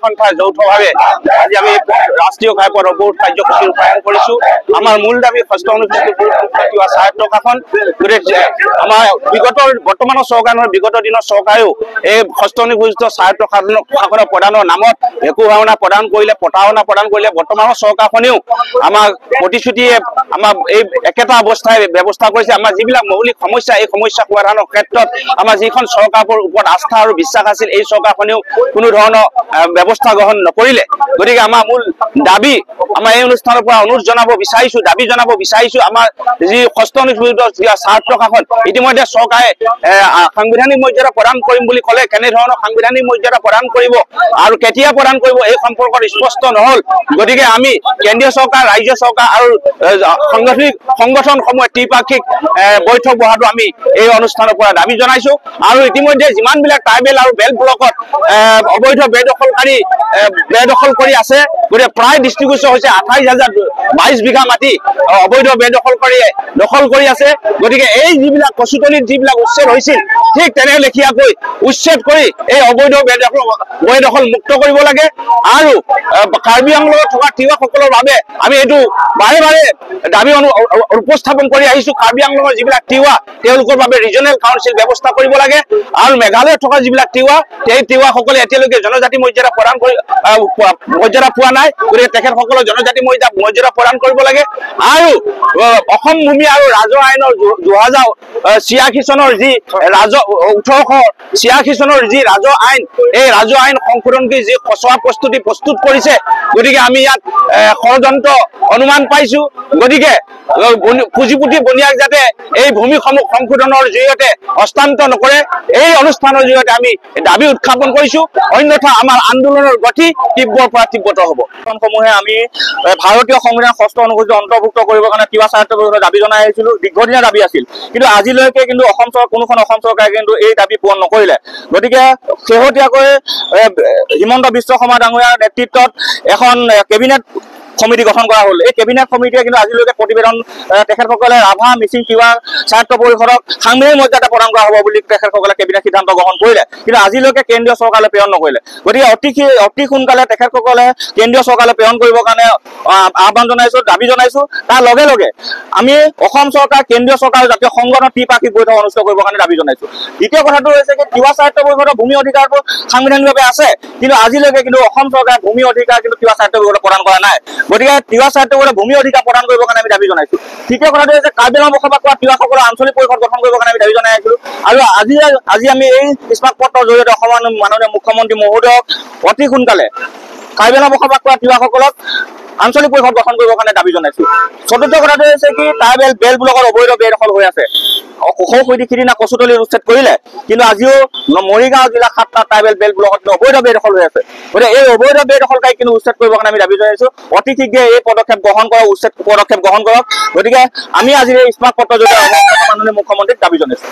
সন্থাই যৌথভাৱে আজি আমি ৰাষ্ট্ৰীয় ঘাইপথ অৱৰোধ কাৰ্যসূচী ৰূপায়ণ কৰিছো। আমাৰ মূল দাবী ষষ্ঠ অনুসূচীত তিৱা স্বায়ত্ত শাসন। গতিকে আমাৰ বৰ্তমানৰ চৰকাৰ নহয়, বিগত দিনৰ চৰকাৰেও এই ষষ্ঠ অনুসূচিত স্বায়ত্ত শাসনৰ প্ৰদানৰ নামত একো ভাওনা প্ৰদান কৰিলে, প্ৰতাৰণা প্ৰদান কৰিলে। বৰ্তমানৰ চৰকাৰখনেও আমাক প্ৰতিশ্ৰুতিয়ে আমাৰ এই একেটা অৱস্থাই ব্যৱস্থা কৰিছে। আমাৰ যিবিলাক মৌলিক সমস্যা, এই সমস্যা সমাধানৰ ক্ষেত্ৰত আমাৰ যিখন চৰকাৰৰ ওপৰত আস্থা আৰু বিশ্বাস আছিল, এই চৰকাৰখনেও কোনো ধৰণৰ ব্যৱস্থা গ্ৰহণ নকৰিলে। গতিকে আমাৰ মূল দাবী, আমাৰ এই অনুষ্ঠানৰ পৰা অনুৰোধ জনাব বিচাৰিছো, দাবী জনাব বিচাৰিছো, আমাৰ যি ষষ্ঠ অনুসূচিত স্বায়ত্ত শাসন ইতিমধ্যে চৰকাৰে সাংবিধানিক মৰ্যাদা প্ৰদান কৰিম বুলি ক'লে, কেনেধৰণৰ সাংবিধানিক মৰ্যাদা প্ৰদান কৰিব আৰু কেতিয়া প্ৰদান কৰিব এই সম্পৰ্কত স্পষ্ট নহল। গতিকে আমি কেন্দ্ৰীয় চৰকাৰ, ৰাজ্য চৰকাৰ আৰু সংগঠনসমূহে ত্ৰিপাক্ষিক বৈঠক বহাটো আমি এই অনুষ্ঠানৰ পৰা দাবী জনাইছো। আৰু ইতিমধ্যে যিমানবিলাক ট্ৰাইবেল আৰু বেল্ট ব্লকত অবৈধ বেদখল কৰি আছে, গতিকে প্ৰায় দৃষ্টিগোচৰ হৈছে 28,022 বিঘা মাটি অবৈধ বেদখল কৰি আছে। গতিকে এই যিবিলাক কচুতলিত যিবিলাক উচ্ছেদ হৈছিল, ঠিক তেনে লেখীয়াকৈ উচ্ছেদ কৰি এই অবৈধ বেদখল মুক্ত কৰিব লাগে। আৰু কাৰ্বি আংলঙত থকা তিৱাসকলৰ বাবে আমি এইটো বাৰে বাৰে দাবী উপস্থাপন কৰি আহিছো। কাৰ্বি আংলঙৰ যিবিলাক তিৱা, তেওঁলোকৰ বাবে ৰিজনেল কাউন্সিল ব্যৱস্থা কৰিব লাগে। আৰু মেঘালয়ত থকা যিবিলাক তিৱা, সেই তিৱাসকলে এতিয়ালৈকে জনজাতি মৰ্যাদা পোৱা নাই। গতিকে তেখেতসকলৰ জনজাতি মৰ্যাদা প্ৰদান কৰিব লাগে। আৰু অসম ভূমি আৰু ৰাজহ আইনৰ 2086 চনৰ যি 1886 চনৰ যি ৰাজহ আইন, এই ৰাজহ আইন সংশোধন কৰি যি খচৰা প্ৰস্তুত কৰিছে, গতিকে আমি ইয়াত ষড়যন্ত্ৰ অনুমান পাইছো। গতিকে পুঁজিপুতি বনিয়াক যাতে এই ভূমিসমূহ সংশোধনৰ জৰিয়তে হস্তান্তৰ নকৰে, এই অনুষ্ঠানৰ জৰিয়তে আমি দাবী উত্থাপন কৰিছো। অন্যথা আমাৰ আন্দোলনৰ গতি তীব্ৰৰ পৰা তীব্ৰতৰ হ'ব। সমূহে আমি ভাৰতীয় সংবিধান ষষ্ঠ অনুসূচিত অন্তৰ্ভুক্ত কৰিবৰ কাৰণে তিৱা স্বায়ত্ত দাবী জনাই আহিছিলো। দীৰ্ঘদিনীয়া দাবী আছিল, কিন্তু আজিলৈকে কিন্তু কোনোখন অসম চৰকাৰে কিন্তু এই দাবী পূৰণ নকৰিলে। গতিকে শেহতীয়াকৈ হিমন্ত বিশ্ব শৰ্মা ডাঙৰীয়াৰ নেতৃত্বত এখন কেবিনেট সমিতি গঠন কৰা হ'ল। এই কেবিনেট সমিতিয়ে কিন্তু আজিলৈকে প্ৰতিবেদন তেখেতসকলে ৰাভা, মিচিং, তিৱা স্বায়ত্ত পৰিষদক সাংবিধানিক মৰ্যাদা প্ৰদান কৰা হ'ব বুলি তেখেতসকলে কেবিনেট সিদ্ধান্ত গ্ৰহণ কৰিলে, কিন্তু আজিলৈকে কেন্দ্ৰীয় চৰকাৰে প্ৰেৰণ নকৰিলে। গতিকে অতি সোনকালে তেখেতসকলে কেন্দ্ৰীয় চৰকাৰলৈ প্ৰেৰণ কৰিবৰ কাৰণে আহ্বান জনাইছো, দাবী জনাইছো। তাৰ লগে লগে আমি অসম চৰকাৰ, কেন্দ্ৰীয় চৰকাৰ আৰু জাতীয় সংগঠনৰ ত্ৰিপাক্ষিক বৈঠক অনুষ্ঠিত কৰিবৰ কাৰণে দাবী জনাইছো। দ্বিতীয় কথাটো হৈছে কি, তিৱা স্বায়ত্ত পৰিষদৰ ভূমি অধিকাৰটো সাংবিধানিকভাৱে আছে, কিন্তু আজিলৈকে কিন্তু অসম চৰকাৰে ভূমি অধিকাৰ কিন্তু তিৱা স্বায়ত্ত পৰিষদক প্ৰদান কৰা নাই। গতিকে তিৱা স্বায়ত্ত পৰিষদৰ ভূমি অধিকাৰ প্ৰদান কৰিবৰ কাৰণে আমি দাবী জনাইছো। তৃতীয় কথাটো হৈছে কাৰ্বি আংলঙত বসবাস কৰা তিৱাসকলৰ আঞ্চলিক পৰিষদ গঠন কৰিবৰ কাৰণে আমি দাবী জনাই আছিলো। আৰু আজি আমি এই স্মাৰক পত্ৰৰ জৰিয়তে অসমৰ মাননীয় মুখ্যমন্ত্ৰী মহোদয়ক অতি সোনকালে কাৰ্বি আংলঙত বসবাস কৰা তিৱাসকলক আঞ্চলিক পৰিষদ গঠন কৰিবৰ কাৰণে দাবী জনাইছো। চতুৰ্থ কথাটো হৈছে কি, ট্ৰাইবেল বেল্ট ব্লকত অবৈধ বেদখল হৈ আছে। সিদিনা কচুতলি উচ্ছেদ কৰিলে, কিন্তু আজিও মৰিগাঁও জিলা 7টা ট্ৰাইবেল বেল্ট ব্লকত অবৈধ বেদখল হৈ আছে। গতিকে এই অবৈধ বেদখলকাৰী কিন্তু উচ্ছেদ কৰিবৰ কাৰণে আমি দাবী জনাইছো। অতি শীঘ্ৰে এই পদক্ষেপ গ্ৰহণ কৰক, উচ্ছেদ পদক্ষেপ গ্ৰহণ কৰক। গতিকে আমি আজি এই স্মাৰক পত্ৰৰ জৰিয়তে মাননীয় মুখ্যমন্ত্ৰীক দাবী জনাইছো।